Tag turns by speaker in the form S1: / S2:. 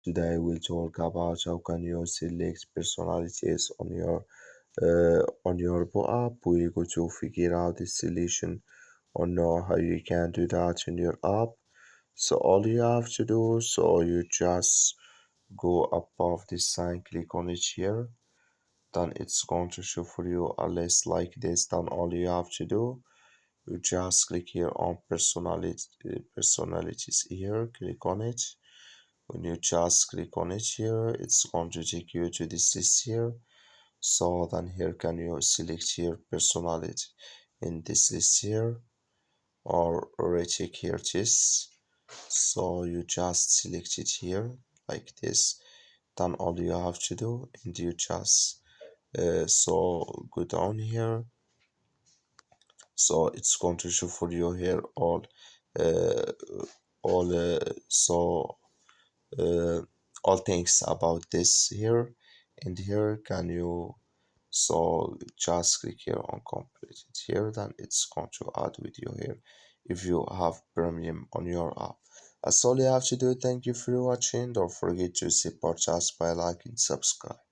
S1: Today we'll talk about how can you select personalities on your app. We're going to figure out the solution or know how you can do that in your app. So all you have to do, so you just go above this sign, click on it here. Then it's going to show for you a list like this. Then all you have to do, you just click here on personalities here, click on it. When you just click on it here, it's going to take you to this list here. So then here can you select here personality in this list here, or check here it is. So you just select it here like this. Then all you have to do, and you just so go down here. So it's going to show for you here uh, so uh, all things about this here. And here can you, so just click here on complete it here, then it's going to add with you here if you have premium on your app. That's all you have to do. Thank you for watching. Don't forget to support us by liking, subscribe.